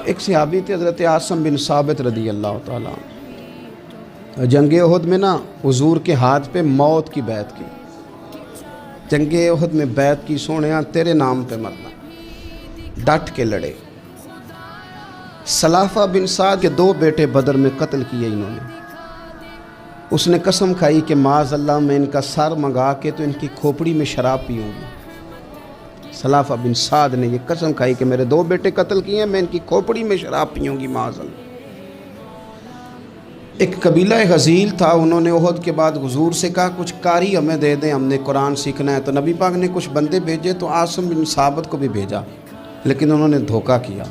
एक सहाबी थे हज़रत आसिम बिन साबित रदी अल्लाह ताला, जंग उहद में ना हुजूर के हाथ पे मौत की बैत की। जंग उहद में बैत की, सोने तेरे नाम पे मरना, डट के लड़े। सलाफा बिन साद के 2 बेटे बदर में कत्ल किए इन्होंने। उसने कसम खाई कि माज़ अल्लाह मैं इनका सर मंगा के तो इनकी खोपड़ी में शराब पीऊँगी। सलाफा बिन साद ने ये कसम खाई कि मेरे 2 बेटे कत्ल किए, मैं इनकी खोपड़ी में शराब पीऊँगी माज़ अल्लाह। एक कबीला गज़ील था, उन्होंने उहद के बाद हुजूर से कहा कुछ कारी हमें दे दें, हमने कुरान सीखना है। तो नबी पाक ने कुछ बंदे भेजे, तो आसिम बिन साबित को भी भेजा, लेकिन उन्होंने धोखा किया।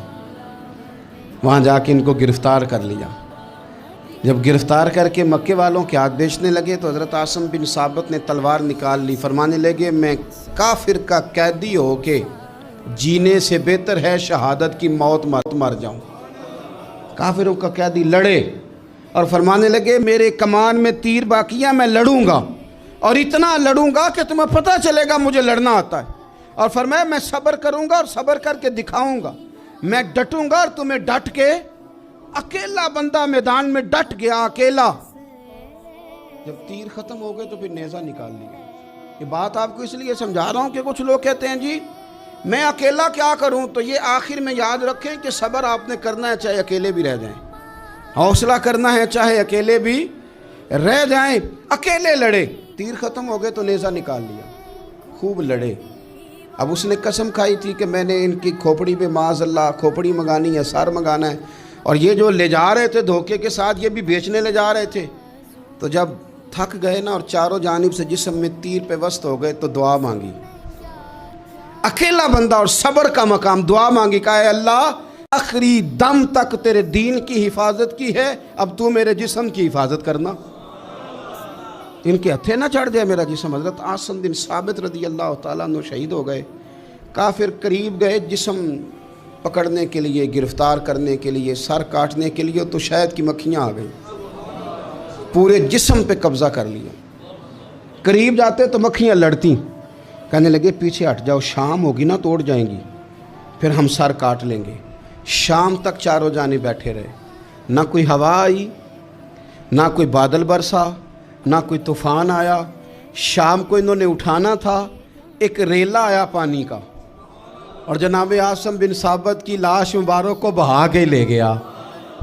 वहाँ जाके इनको गिरफ़्तार कर लिया। जब गिरफ़्तार करके मक्के वालों के हाथ बेचने लगे तो हज़रत आसिम बिन साबित ने तलवार निकाल ली। फरमाने लगे मैं काफिर का कैदी हो के जीने से बेहतर है शहादत की मौत मर जाऊँ। काफिरों का कैदी लड़े और फरमाने लगे मेरे कमान में तीर बाकी है, मैं लड़ूंगा और इतना लड़ूंगा कि तुम्हें पता चलेगा मुझे लड़ना आता है। और फरमाया मैं सब्र करूंगा और सब्र करके दिखाऊंगा, मैं डटूंगा और तुम्हें डट के। अकेला बंदा मैदान में डट गया, अकेला। जब तीर खत्म हो गए तो फिर नेज़ा निकाल लिया। ये बात आपको इसलिए समझा रहा हूं कि कुछ लोग कहते हैं जी मैं अकेला क्या करूं, तो ये आखिर में याद रखें कि सब्र आपने करना है चाहे अकेले भी रह जाएं, हौसला करना है चाहे अकेले भी रह जाएं। अकेले लड़े, तीर खत्म हो गए तो नेज़ा निकाल लिया, खूब लड़े। अब उसने कसम खाई थी कि मैंने इनकी खोपड़ी में माज़ अल्लाह खोपड़ी मंगानी है, सर मंगाना है। और ये जो ले जा रहे थे धोखे के साथ, ये भी बेचने ले जा रहे थे। तो जब थक गए ना और चारों जानिब से जिस्म में तीर पे वस्त हो गए तो दुआ मांगी। अकेला बंदा और सब्र का मकाम, दुआ मांगी, कहा अल्लाह आखिरी दम तक तेरे दीन की हिफाजत की है, अब तू मेरे जिस्म की हिफाजत करना। इनके हथे ना चढ़ जाए मेरा जिस्म। हज़रत आसिम बिन साबित रदी अल्लाह ताला अन्हु शहीद हो गए। काफिर करीब गए जिस्म पकड़ने के लिए, गिरफ्तार करने के लिए, सर काटने के लिए, तो शहद की मक्खियाँ आ गई, पूरे जिस्म पे कब्ज़ा कर लिया। करीब जाते तो मक्खियाँ लड़ती, कहने लगे पीछे हट जाओ, शाम होगी ना तोड़ जाएंगी, फिर हम सर काट लेंगे। शाम तक चारों जाने बैठे रहे, ना कोई हवा आई, ना कोई बादल बरसा, ना कोई तूफ़ान आया। शाम को इन्होंने उठाना था, एक रेला आया पानी का और जनाब आसिम बिन साबित की लाश मुबारक को बहा के ले गया।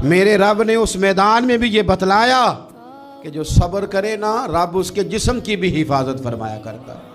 मेरे रब ने उस मैदान में भी ये बतलाया कि जो सब्र करे ना, रब उसके जिस्म की भी हिफाजत फरमाया करता है।